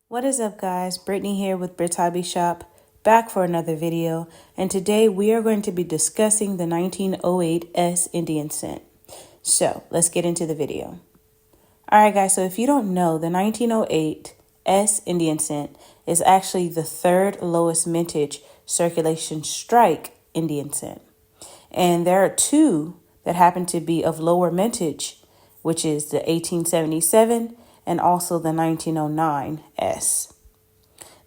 What is up, guys? Brittany here with Britt's Hobby Shop, back for another video, and today we are going to be discussing the 1908 S Indian cent. So let's get into the video. Alright guys, so if you don't know, the 1908 S Indian cent is actually the third lowest mintage circulation strike Indian cent. And there are two that happen to be of lower mintage, which is the 1877 and also the 1909 S.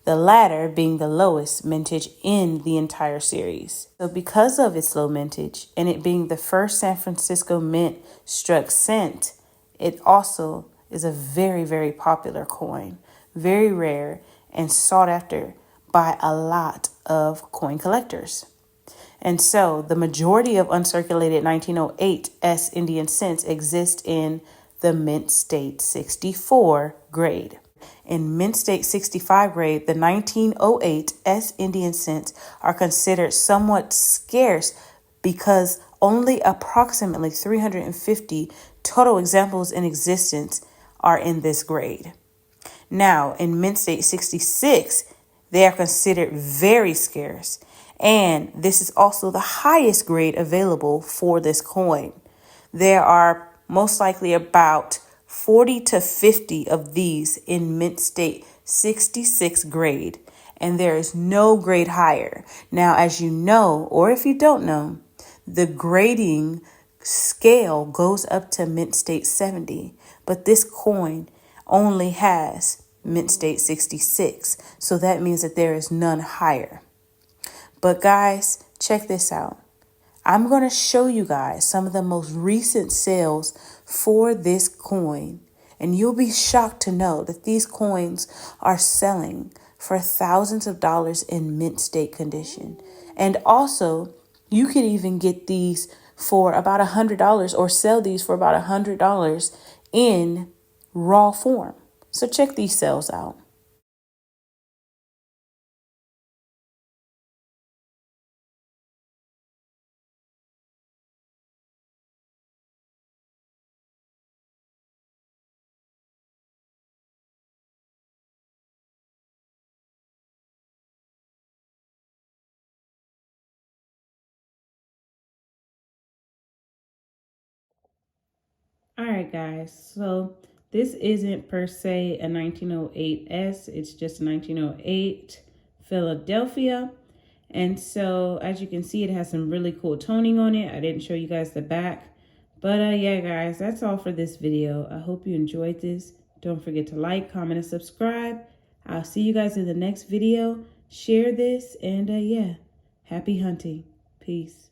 The latter being the lowest mintage in the entire series. So because of its low mintage and it being the first San Francisco mint struck cent, it also is a very, very popular coin, very rare and sought after by a lot of coin collectors. And so the majority of uncirculated 1908 S Indian cents exist in the Mint State 64 grade. In Mint State 65 grade, the 1908 S Indian cents are considered somewhat scarce because only approximately 350 total examples in existence are in this grade. Now, in Mint State 66, they are considered very scarce, and this is also the highest grade available for this coin. There are most likely about 40 to 50 of these in Mint State 66 grade, and there is no grade higher. Now, as you know, or if you don't know, the grading scale goes up to Mint State 70, but this coin only has Mint State 66, so that means that there is none higher. But guys, check this out. I'm going to show you guys some of the most recent sales for this coin, and you'll be shocked to know that these coins are selling for thousands of dollars in mint state condition. And also, you can even get these for about $100 or sell these for about $100 in raw form. So check these sales out. All right, guys. So this isn't per se a 1908 S. It's just a 1908 Philadelphia. And so as you can see, it has some really cool toning on it. I didn't show you guys the back. But yeah, guys, that's all for this video. I hope you enjoyed this. Don't forget to like, comment, and subscribe. I'll see you guys in the next video. Share this and yeah, happy hunting. Peace.